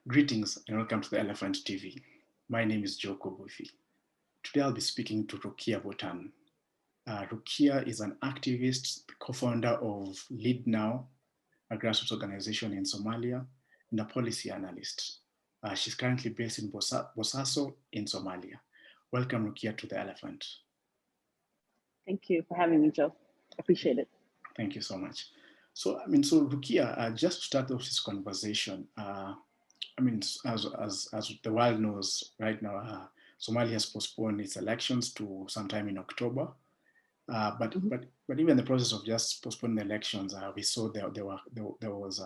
Greetings and welcome to the Elephant TV. My name is Joe Kobufi. Today I'll be speaking to Ruqia Botan. Ruqia is an activist, co-founder of Lead Now, a grassroots organization in Somalia, and a policy analyst. She's currently based in Bosaso in Somalia. Welcome, Ruqia, to the Elephant. Thank you for having me, Joe. Appreciate it. Thank you so much. So Ruqia, just to start off this conversation, as the world knows right now, Somalia has postponed its elections to sometime in October. But even the process of just postponing the elections, we saw there was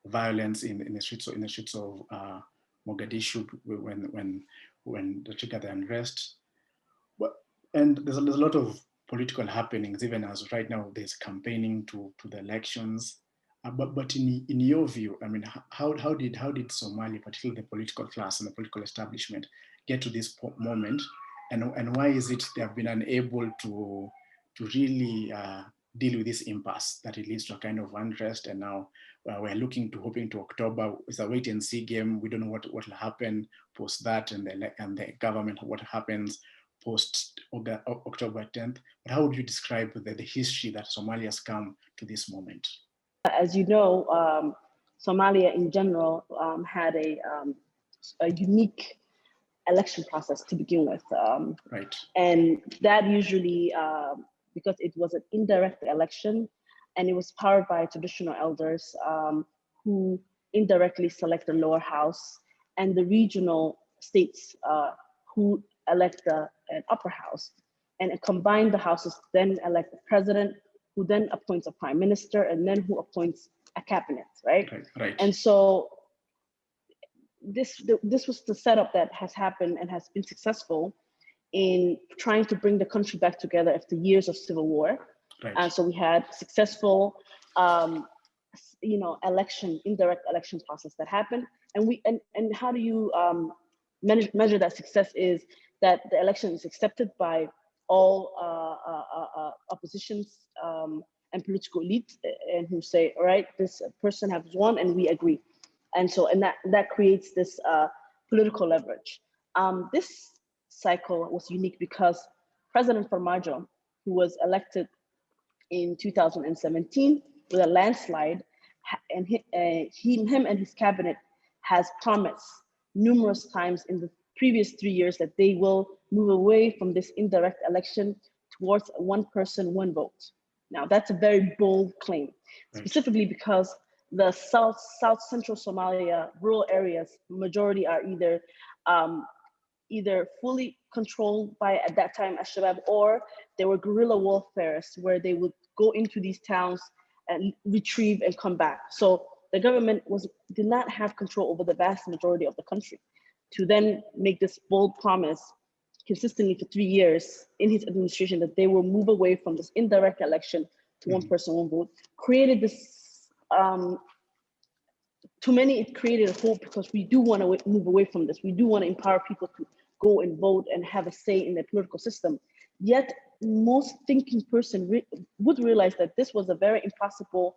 violence in the streets of Mogadishu when the triggered the unrest. And there's a lot of political happenings, even as right now there's campaigning to the elections. But in your view, I mean, how did Somalia, particularly the political class and the political establishment, get to this moment, and why is it they have been unable to really deal with this impasse that it leads to a kind of unrest? And now we're hoping to October. It's a wait and see game. We don't know what will happen post that, and the government, what happens post October 10th. But how would you describe the history that Somalia has come to this moment? As you know, Somalia in general had a unique election process to begin with. Right. And that usually, because it was an indirect election and it was powered by traditional elders who indirectly select the lower house, and the regional states who elect an upper house, and combine the houses, then elect the president, who then appoints a prime minister, and then who appoints a cabinet, right? Right. And so this was the setup that has happened and has been successful in trying to bring the country back together after years of civil war. Right. And so we had successful, indirect election process that happened. And how do you measure that success is that the election is accepted by all oppositions and political elites, and who say, all right, this person has won and we agree. And that creates this political leverage. This cycle was unique because President Farmajo, who was elected in 2017 with a landslide, and him and his cabinet has promised numerous times in the previous 3 years that they will move away from this indirect election towards one person, one vote. Now, that's a very bold claim, specifically because the South Central Somalia rural areas, majority are either fully controlled by, at that time, Al-Shabaab, or there were guerrilla warfares where they would go into these towns and retrieve and come back. So the government did not have control over the vast majority of the country. To then make this bold promise consistently for 3 years in his administration that they will move away from this indirect election to one person, one vote, created this, to many, it created a hope, because we do want to move away from this. We do want to empower people to go and vote and have a say in the political system. Yet most thinking person would realize that this was a very impossible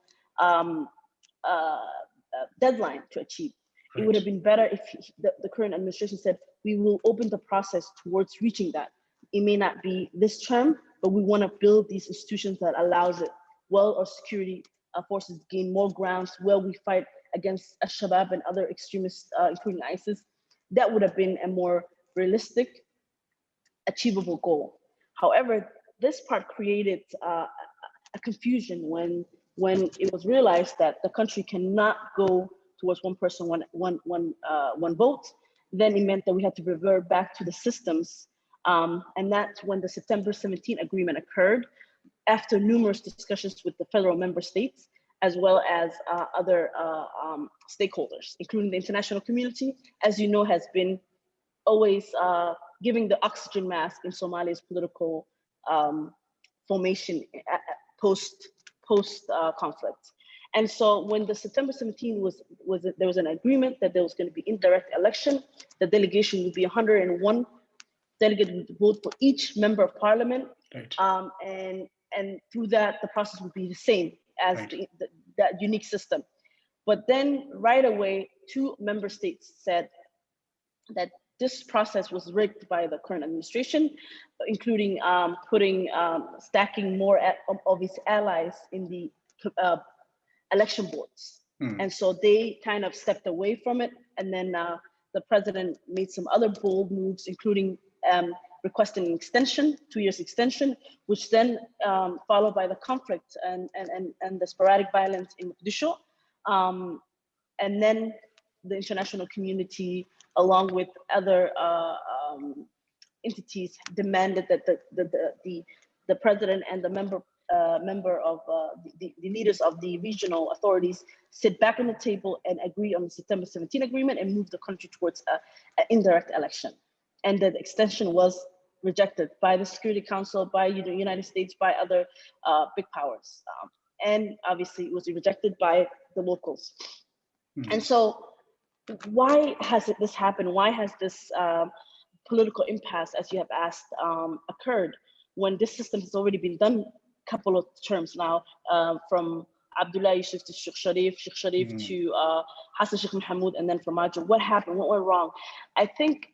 deadline to achieve. It would have been better if the current administration said, we will open the process towards reaching that. It may not be this term, but we want to build these institutions that allows it, well, our security forces gain more grounds, where we fight against Al-Shabaab and other extremists, including ISIS. That would have been a more realistic, achievable goal. However, this part created a confusion when it was realized that the country cannot go towards one person, one vote. Then it meant that we had to revert back to the systems. And that's when the September 17 agreement occurred, after numerous discussions with the federal member states, as well as other stakeholders, including the international community, as you know, has been always giving the oxygen mask in Somalia's political formation post conflict. And so when the September 17 there was an agreement that there was going to be indirect election, the delegation would be 101 delegates would vote for each member of parliament. Right. And through that, the process would be the same as that unique system. But then right away, two member states said that this process was rigged by the current administration, including stacking more of its allies in the election boards. And so they kind of stepped away from it. And then the president made some other bold moves, including requesting an extension, 2 years extension, which then followed by the conflict and the sporadic violence in Mogadishu. And then the international community, along with other entities, demanded that the president and the member of the leaders of the regional authorities sit back on the table and agree on the September 17 agreement and move the country towards an indirect election. And the extension was rejected by the Security Council, by the United States, by other big powers. And obviously it was rejected by the locals. And so why has this happened? Why has this political impasse, as you have asked, occurred when this system has already been done a couple of terms now, from Abdullah Yusuf to Sheikh Sharif to Hassan Sheikh Mohamud, and then from Majo? What happened? What went wrong? I think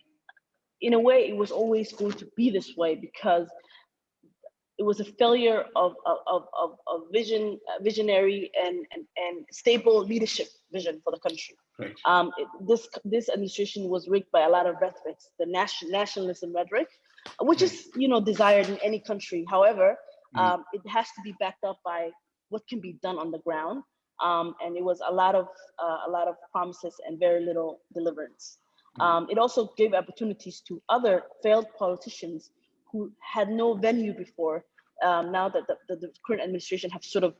in a way it was always going to be this way, because it was a failure of visionary and stable leadership vision for the country. Right. This administration was rigged by a lot of rhetoric, the nationalism rhetoric, which is desired in any country. However, it has to be backed up by what can be done on the ground, and it was a lot of promises and very little deliverance. It also gave opportunities to other failed politicians who had no venue before. Now that the current administration have sort of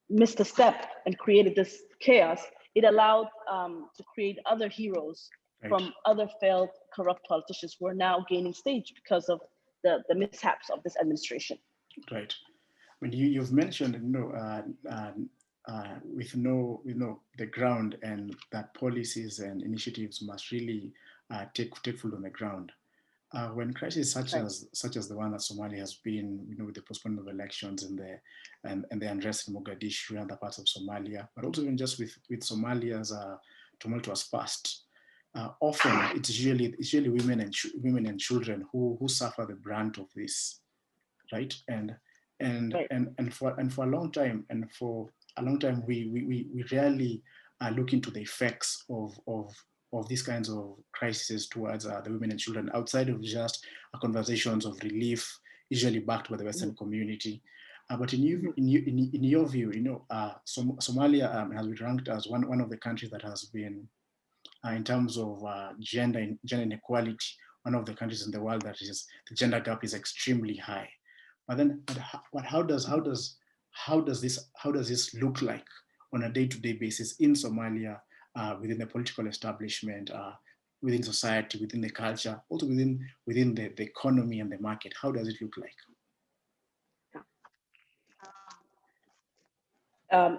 missed a step and created this chaos, it allowed to create other heroes from other failed corrupt politicians who are now gaining stage because of the mishaps of this administration. Right. When you've mentioned, with the ground, and that policies and initiatives must really take foot on the ground. When crises such as the one that Somalia has been, with the postponement of elections and the unrest in Mogadishu and other parts of Somalia, but also even just with Somalia's tumultuous past, often it's usually women and children who suffer the brunt of this, right? And for a long time, we rarely look into the effects of these kinds of crises towards the women and children, outside of just conversations of relief, usually backed by the Western community. But in your view, Somalia has been ranked as one of the countries that has been, in terms of gender inequality, one of the countries in the world that is, the gender gap is extremely high. But how does this look like on a day-to-day basis in Somalia, within the political establishment, within society, within the culture, also within the economy and the market? How does it look like?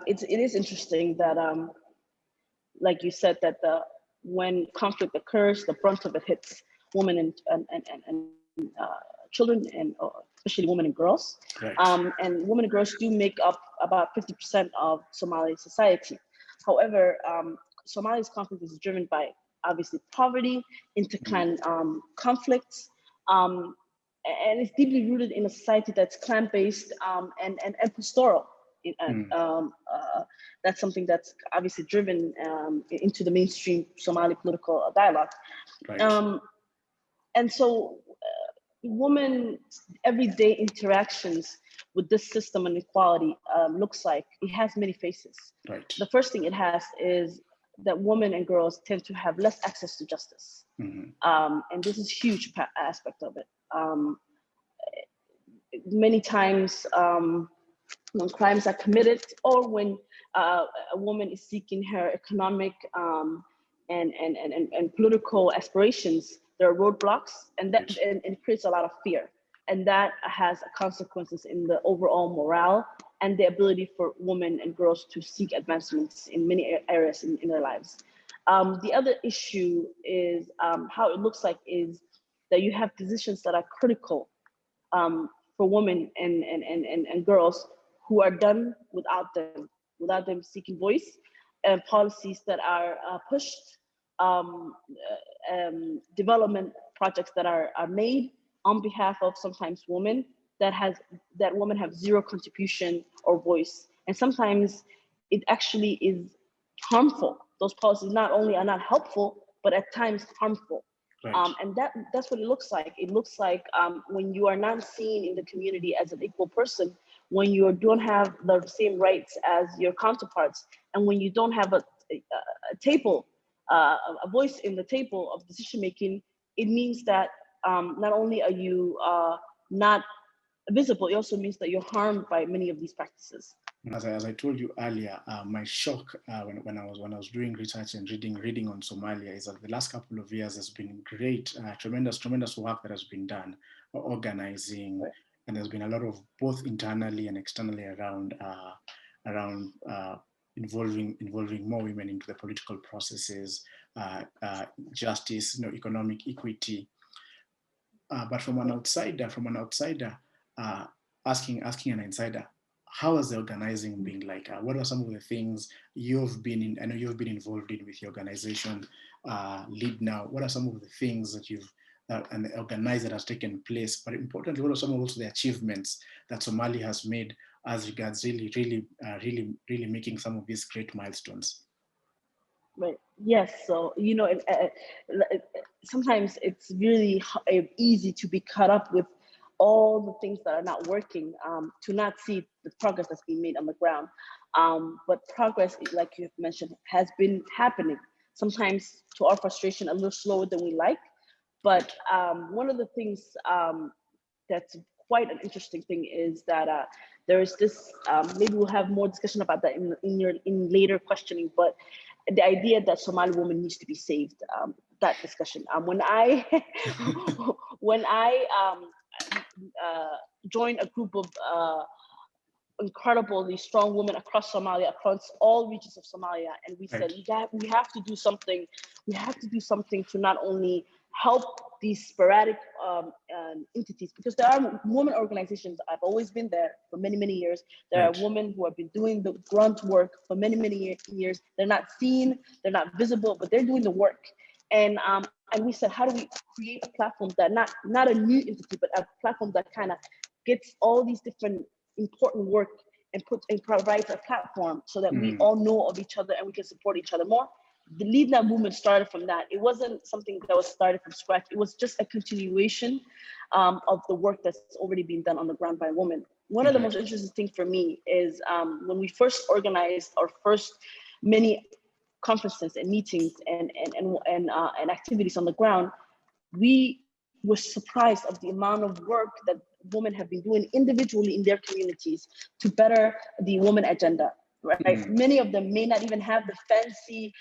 It is interesting that, like you said, that when conflict occurs, the brunt of it hits women and children, and especially women and girls. Right. And women and girls do make up about 50% of Somali society. However, Somalia's conflict is driven by, obviously, poverty, inter-clan conflicts, and it's deeply rooted in a society that's clan-based and pastoral. That's something that's obviously driven into the mainstream Somali political dialogue. Right. And so women's everyday interactions with this system and equality looks like it has many faces. Right. The first thing it has is that women and girls tend to have less access to justice. And this is a huge aspect of it. Many times when crimes are committed, or when a woman is seeking her economic and political aspirations, there are roadblocks, and that and it creates a lot of fear. And that has consequences in the overall morale and the ability for women and girls to seek advancements in many areas in their lives. The other issue is how it looks like is that you have positions that are critical for women and girls who are done without them seeking voice. policies that are pushed, development projects that are made on behalf of sometimes women that women have zero contribution or voice. And sometimes it actually is harmful. Those policies not only are not helpful, but at times harmful. Right. And that's what it looks like. It looks like when you are not seen in the community as an equal person, when you don't have the same rights as your counterparts, and when you don't have a table, a voice in the table of decision making, it means that not only are you not visible, it also means that you're harmed by many of these practices. As I told you earlier, my shock when I was doing research and reading on Somalia is that the last couple of years has been great, tremendous work that has been done, organizing, Right. and there's been a lot of both internally and externally around involving more women into the political processes, justice, economic equity. But from an outsider, asking an insider, how has the organizing been like? What are some of the things you've been in? I know you've been involved in with your organization, Lead Now. What are some of the things that you've and organized that has taken place? But importantly, what are some of also the achievements that Somalia has made as regards really making some of these great milestones? Right. Yes. So, sometimes it's really easy to be caught up with all the things that are not working, to not see the progress that's being made on the ground. But progress, like you've mentioned, has been happening, sometimes to our frustration, a little slower than we like. But one of the things that's quite an interesting thing is that there is this, maybe we'll have more discussion about that in later questioning, but the idea that Somali woman needs to be saved, that discussion. When I joined a group of incredibly strong women across Somalia, across all regions of Somalia, and we said we have to do something. We have to do something to not only help these sporadic entities, because there are women organizations. I've always been there for many years. There are women who have been doing the grunt work for many years. They're not seen, they're not visible, but they're doing the work. And we said, how do we create a platform that not a new entity, but a platform that kind of gets all these different important work and provides a platform so that we all know of each other and we can support each other more. The Lead Now movement started from that. It wasn't something that was started from scratch. It was just a continuation of the work that's already been done on the ground by women. One of the most interesting things for me is when we first organized our first many conferences and meetings and activities on the ground, we were surprised of the amount of work that women have been doing individually in their communities to better the woman agenda. Right? Many of them may not even have the fancy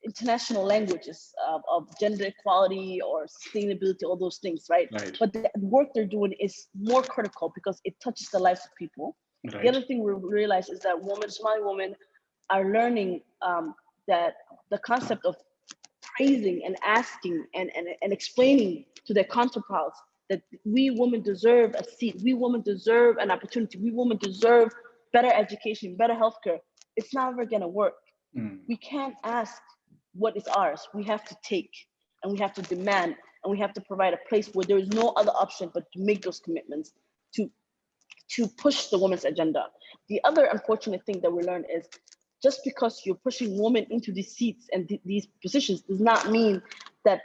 international languages of gender equality or sustainability, all those things, right? But the work they're doing is more critical because it touches the lives of people. The other thing we realize is that Somali women are learning that the concept of praising and asking and explaining to their counterparts that we women deserve a seat, we women deserve an opportunity, we women deserve better education, better healthcare. It's never gonna work. We can't ask what is ours. We have to take, and we have to demand, and we have to provide a place where there is no other option but to make those commitments to push the women's agenda. The other unfortunate thing that we learned is just because you're pushing women into these seats and these positions does not mean that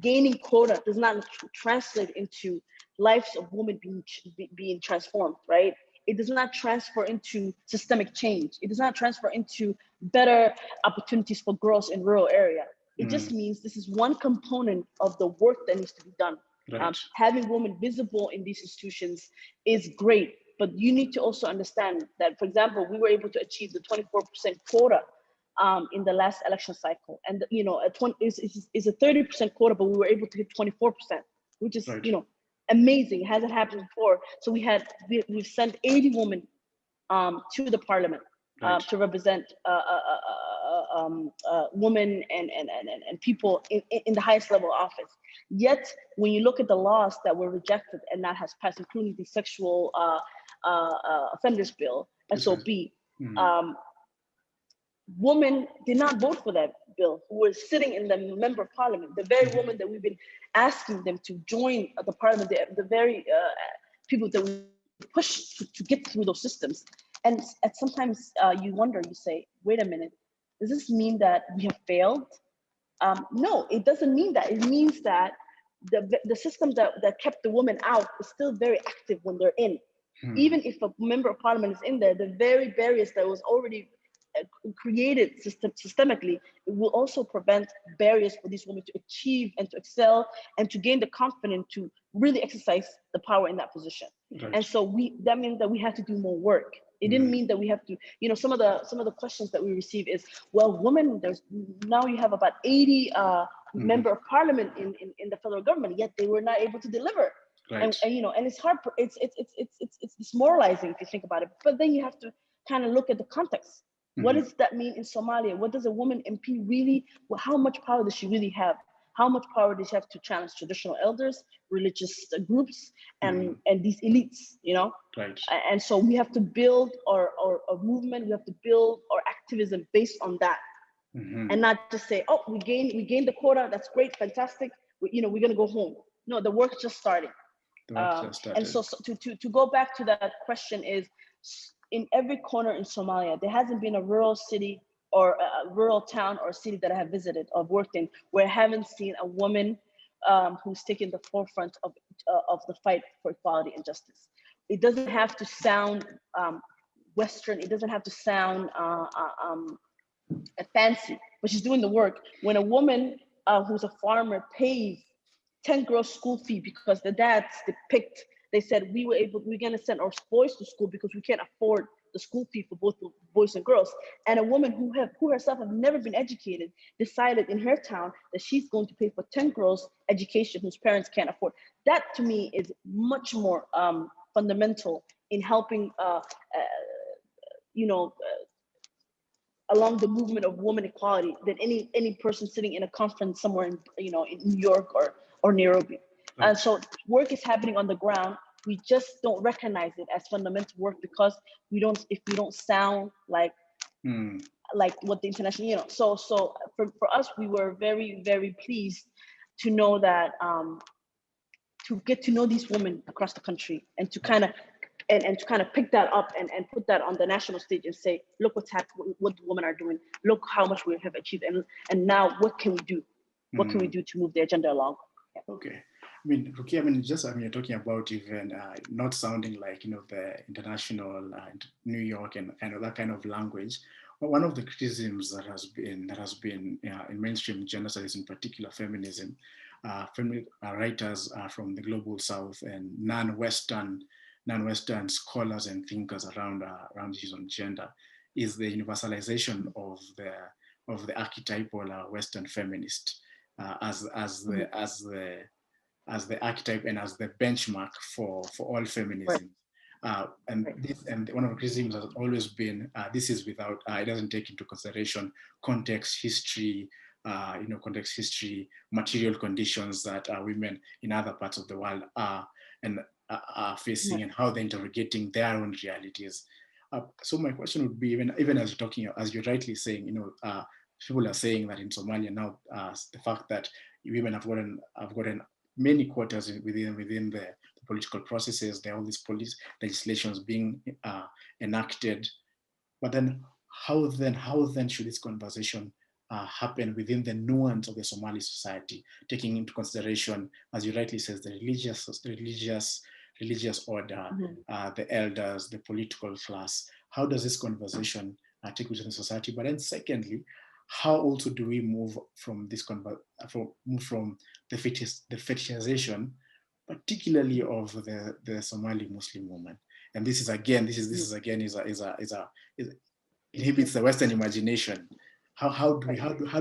gaining quota does not translate into lives of women being transformed, right? It does not transfer into systemic change. It does not transfer into better opportunities for girls in rural area. It just means this is one component of the work that needs to be done. Having women visible in these institutions is great, but you need to also understand that, for example, we were able to achieve the 24% quota in the last election cycle. And, it's a 30% quota, but we were able to hit 24%, which is, amazing. It hasn't happened before. So we've sent 80 women to the parliament to represent women and people in the highest level of office. Yet, when you look at the laws that were rejected and that has passed, including the sexual offenders bill, SOB, women did not vote for that bill, who were sitting in the member of parliament, the very women that we've been asking them to join the parliament, the very people that we push to get through those systems. And sometimes you wonder, you say, wait a minute, does this mean that we have failed? No, it doesn't mean that. It means that the system that kept the women out is still very active when they're in. Even if a member of parliament is in there, the very barriers that was already created systemically, it will also prevent barriers for these women to achieve and to excel and to gain the confidence to really exercise the power in that position. Right. And so that means that we have to do more work. It didn't mean that we have to, some of the questions that we receive is, well, women, now you have about 80 member of parliament in the federal government, yet they were not able to deliver. Right. And it's hard, it's demoralizing if you think about it. But then you have to kind of look at the context. What does that mean in Somalia? What does a woman MP really, how much power does she really have? How much power does she have to challenge traditional elders, religious groups, and these elites, Right. And so we have to build our movement, we have to build our activism based on that. And not just say, oh, we gained the quota, that's great, fantastic, we're gonna go home. No, the work's just starting. And so to go back to that question is, in every corner in Somalia, there hasn't been a rural city or a rural town or city that I have visited or worked in where I haven't seen a woman who's taken the forefront of the fight for equality and justice. It doesn't have to sound Western. It doesn't have to sound fancy, but she's doing the work. When a woman who's a farmer pays 10 gross school fee because the dads they said we're gonna send our boys to school because we can't afford the school fee for both boys and girls. And a woman who herself have never been educated decided in her town that she's going to pay for 10 girls education whose parents can't afford. That to me is much more fundamental in helping along the movement of woman equality than any person sitting in a conference somewhere in New York or Nairobi. Right. And so work is happening on the ground. We just don't recognize it as fundamental work because if we don't sound like what the international, so for us, we were very, very pleased to know that to get to know these women across the country and to kind of pick that up and put that on the national stage and say, look what's happening, what the women are doing, look how much we have achieved, and now what can we do? What can we do to move the agenda along? Yeah. Okay. Ruqia, you're talking about even not sounding like, the international New York and that kind of language. But one of the criticisms that has been in mainstream gender studies, in particular feminism, writers from the global South and non-Western scholars and thinkers around issues on gender, is the universalization of the archetypal Western feminist as the archetype and as the benchmark for all feminism. Right. And one of the criticisms has always been this is without it doesn't take into consideration context, history, material conditions that women in other parts of the world are facing, and how they're interrogating their own realities. So my question would be, even as you're talking, as you're rightly saying, people are saying that in Somalia now, the fact that women have gotten many quotas within the political processes, there are all these police legislations being enacted. But then how then should this conversation happen within the nuance of the Somali society, taking into consideration, as you rightly says, the religious order, the elders, the political class? How does this conversation take within the society? But then secondly, how also do we move from this from the fetishization, particularly of the Somali Muslim woman? And this inhibits the Western imagination. How do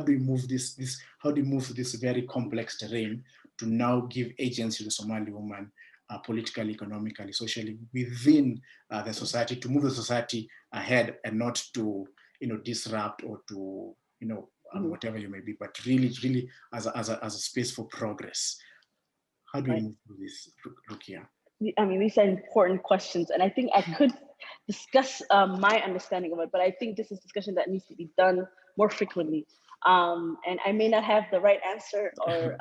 we move this? How do we move this very complex terrain to now give agency to the Somali woman, politically, economically, socially, within the society, to move the society ahead and not to disrupt or to whatever you may be, but really as a space for progress? How do we move through this, Ruqia? These are important questions, and I think I could discuss my understanding of it, but I think this is discussion that needs to be done more frequently. And I may not have the right answer or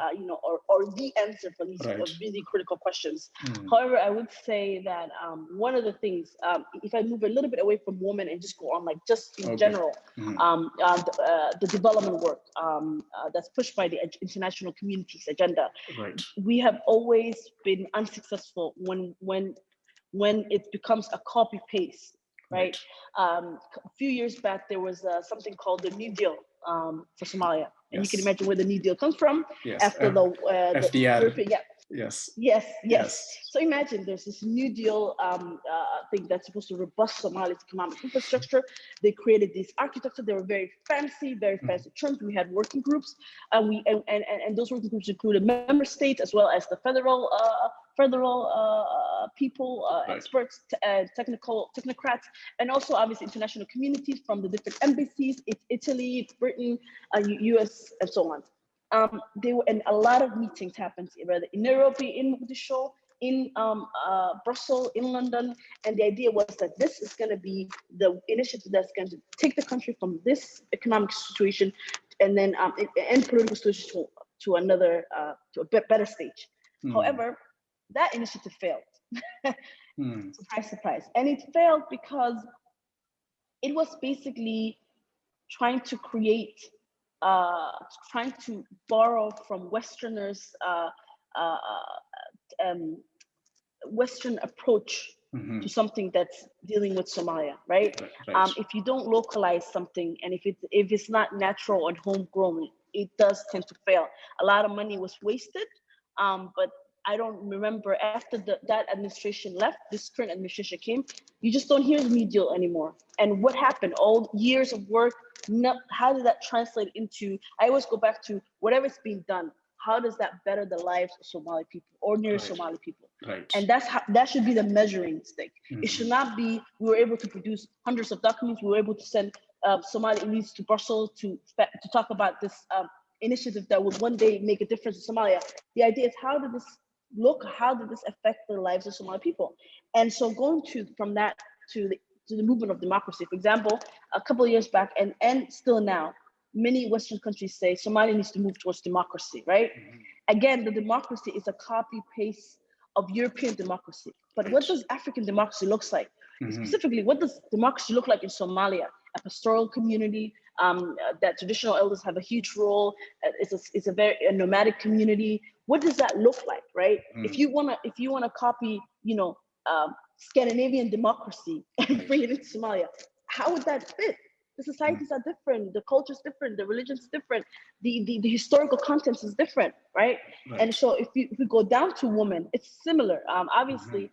the answer for these really critical questions. However, I would say that one of the things, if I move a little bit away from women and just go on like just in general, the development work that's pushed by the international community's agenda, we have always been unsuccessful when it becomes a copy paste. Right. A few years back, there was something called the New Deal for Somalia, and you can imagine where the New Deal comes from after the FDR. European, Yes. So imagine there's this New Deal thing that's supposed to robust Somalia's economic infrastructure. They created this architecture. They were very fancy terms. We had working groups, and those working groups included member states as well as the federal people, experts, technocrats, and also obviously international communities from the different embassies, Italy, Britain, US, and so on. And a lot of meetings happened, whether in Nairobi, in Mogadishu, in Brussels, in London, and the idea was that this is going to be the initiative that's going to take the country from this economic situation and then end political situation to another, to a better stage. However, that initiative failed. Surprise, surprise. And it failed because it was basically trying to create, trying to borrow from Westerners' Western approach to something that's dealing with Somalia, right? If you don't localize something and if it's not natural and homegrown, it does tend to fail. A lot of money was wasted, but I don't remember after that administration left, this current administration came, you just don't hear the New Deal anymore. And what happened? All years of work, how did that translate into, I always go back to whatever's being done, how does that better the lives of Somali people, ordinary Somali people? And that should be the measuring stick. It should not be, we were able to produce hundreds of documents, we were able to send Somali elites to Brussels to talk about this initiative that would one day make a difference in Somalia. The idea is, how did this look? How did this affect the lives of Somali people? And so going from that to the movement of democracy, for example, a couple of years back and still now, many Western countries say Somalia needs to move towards democracy, right? Again, the democracy is a copy paste of European democracy. But what does African democracy look like? Specifically, what does democracy look like in Somalia? A pastoral community that traditional elders have a huge role. It's a very nomadic community. What does that look like, right? If you wanna copy, Scandinavian democracy and bring it into Somalia, how would that fit? The societies are different, the culture is different, the religion is different, the historical context is different, right? And so if we go down to women, it's similar. Obviously,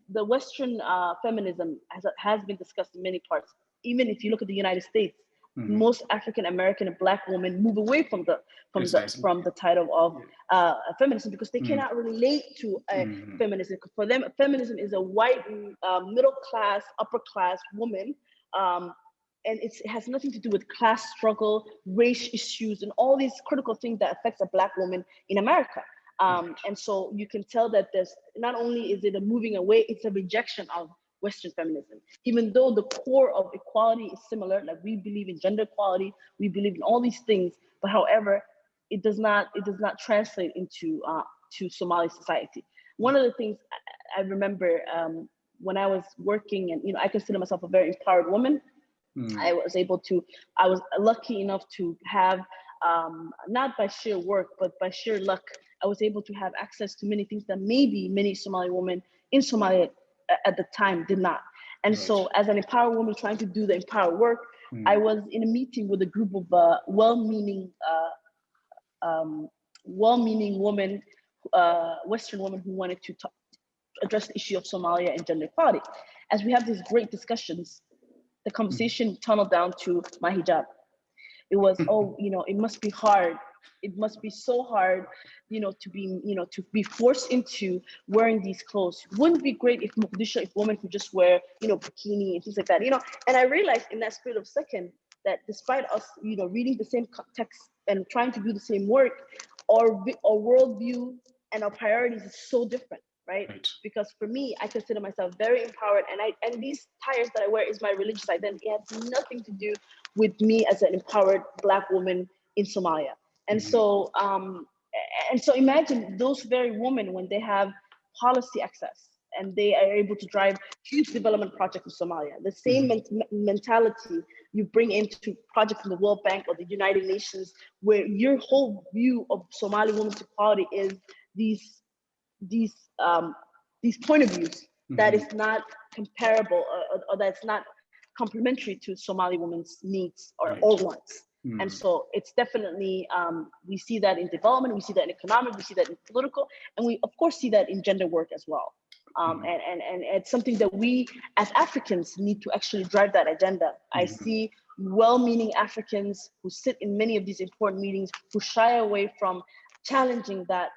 the Western feminism has been discussed in many parts. Even if you look at the United States, most African American and Black women move away from the title of feminism because they cannot relate to feminism. For them, feminism is a white middle class, upper class woman, and it has nothing to do with class struggle, race issues, and all these critical things that affects a Black woman in America. And so you can tell that there's not only is it a moving away, it's a rejection of Western feminism, even though the core of equality is similar. Like, we believe in gender equality, we believe in all these things, but however, it does not translate into to Somali society. One of the things I remember when I was working, and I consider myself a very empowered woman. I was lucky enough to have, not by sheer work, but by sheer luck, I was able to have access to many things that maybe many Somali women in Somalia at the time did not. And so as an empowered woman trying to do the empowered work, I was in a meeting with a group of well-meaning women, Western women who wanted to address the issue of Somalia and gender equality. As we have these great discussions, the conversation tunneled down to my hijab. It was, it must be hard. It must be so hard, to be forced into wearing these clothes. Wouldn't it be great if women could just wear, bikini and things like that, And I realized in that split of second that despite us, reading the same text and trying to do the same work, our worldview and our priorities is so different. right? Right. Because for me, I consider myself very empowered, and these tires that I wear is my religious identity. It has nothing to do with me as an empowered Black woman in Somalia. And so imagine those very women when they have policy access and they are able to drive huge development projects in Somalia. The same mentality you bring into projects in the World Bank or the United Nations, where your whole view of Somali women's equality is these point of views that is not comparable or that's not complementary to Somali women's needs or wants. And so it's definitely, we see that in development, we see that in economic, we see that in political, and we of course see that in gender work as well. And it's something that we as Africans need to actually drive that agenda. I see well-meaning Africans who sit in many of these important meetings who shy away from challenging that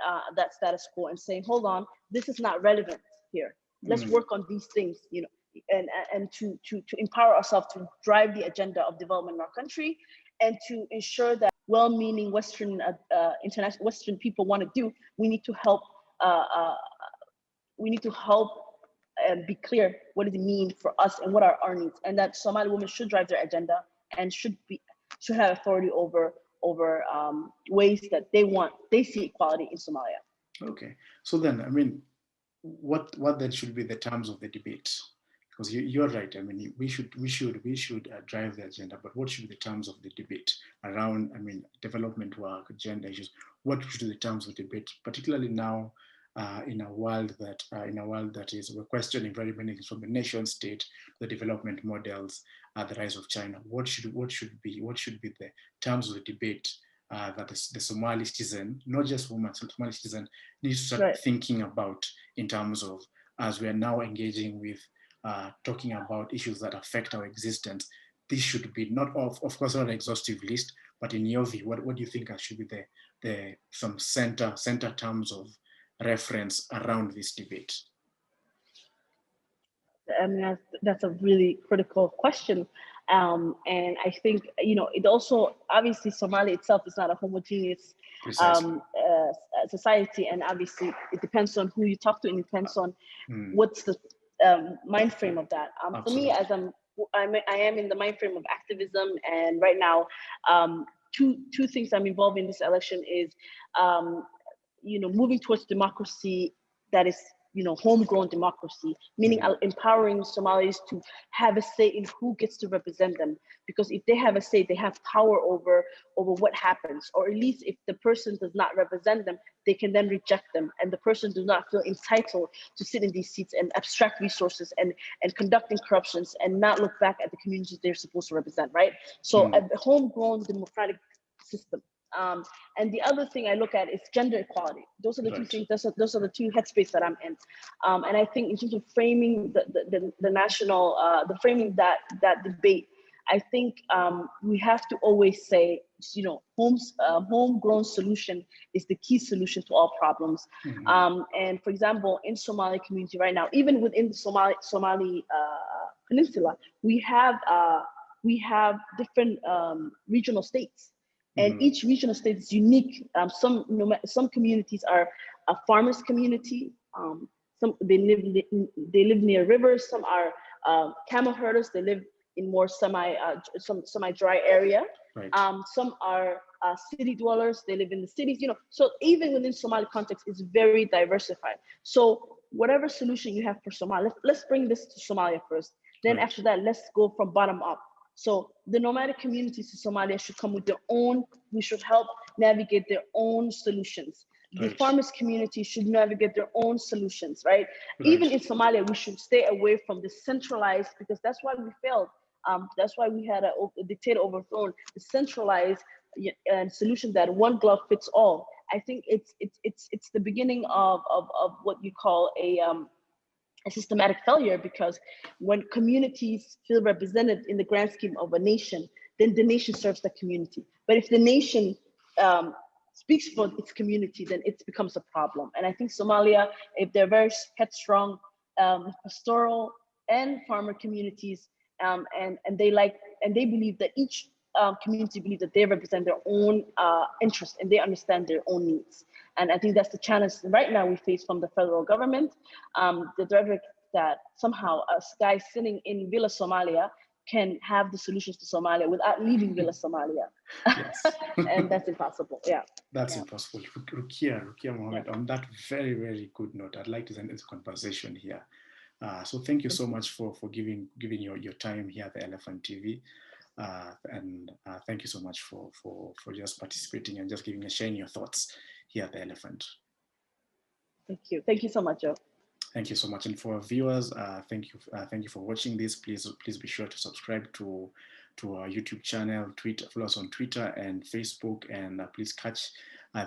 status quo and saying, hold on, this is not relevant here. Let's work on these things, you know, and to empower ourselves to drive the agenda of development in our country, and to ensure that well-meaning Western people want to do. We need to help. Be clear what does it mean for us and what are our needs, and that Somali women should drive their agenda and should have authority over ways that they see equality in Somalia. Okay, so then, I mean, what then should be the terms of the debate? Because you're right. I mean, we should drive the agenda, but what should be the terms of the debate around, I mean, development work, gender issues? What should be the terms of debate, particularly now in a world that is, we're questioning very many things, from the nation state, the development models, the rise of China? What should be the terms of the debate that the Somali citizen, not just women, Somali citizen, needs to start thinking about, in terms of, as we are now engaging with talking about issues that affect our existence? This should be not, of course, not an exhaustive list, but in your view, what do you think should be some center terms of reference around this debate? I mean, that's a really critical question. And I think, you know, it also, obviously Somalia itself is not a homogeneous society. And obviously it depends on who you talk to, and it depends on what's the mind frame of that. For me, as I am in the mind frame of activism, and right now, two things I'm involved in this election is, you know, moving towards democracy that is, you know, homegrown democracy, meaning empowering Somalis to have a say in who gets to represent them. Because if they have a say, they have power over what happens, or at least if the person does not represent them, they can then reject them, and the person does not feel entitled to sit in these seats and abstract resources and conducting corruptions and not look back at the communities they're supposed to represent, right? So a homegrown democratic system. And the other thing I look at is gender equality. Those are the two things. Those are the two headspace that I'm in. And I think in terms of framing the national, the framing that debate, I think we have to always say, you know, homegrown solution is the key solution to all problems. And for example, in Somali community right now, even within the Somali peninsula, we have different regional states. And each regional state is unique. Some communities are a farmers community. Some they live near rivers. Some are camel herders. They live in more semi-dry area. Some are city dwellers. They live in the cities. You know, so even within Somali context, it's very diversified. So whatever solution you have for Somalia, let's bring this to Somalia first. Then after that, let's go from bottom up. So the nomadic communities in Somalia should come with their own, we should help navigate their own solutions. The farmers community should navigate their own solutions, right? Even in Somalia, we should stay away from the centralized, because that's why we failed. That's why we had a dictator overthrown, the centralized solution that one glove fits all. I think it's the beginning of what you call a systematic failure, because when communities feel represented in the grand scheme of a nation, then the nation serves the community. But if the nation speaks for its community, then it becomes a problem. And I think Somalia, if they're very headstrong, pastoral and farmer communities, and they believe that each community believe that they represent their own interests and they understand their own needs. And I think that's the challenge right now we face from the federal government. The rhetoric that somehow a guy sitting in Villa Somalia can have the solutions to Somalia without leaving Villa Somalia. Yes. And that's impossible. Yeah. That's impossible. Ruqia Mohammed, on that very, very good note, I'd like to end this conversation here. So thank you so much for giving your time here at the Elephant TV. And thank you so much for just participating and just sharing your thoughts here at the Elephant. Thank you. Thank you so much, Joe. Thank you so much. And for our viewers, thank you for watching this. Please be sure to subscribe to our YouTube channel, follow us on Twitter and Facebook, and please catch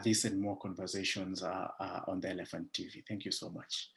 this and more conversations on the Elephant TV. Thank you so much.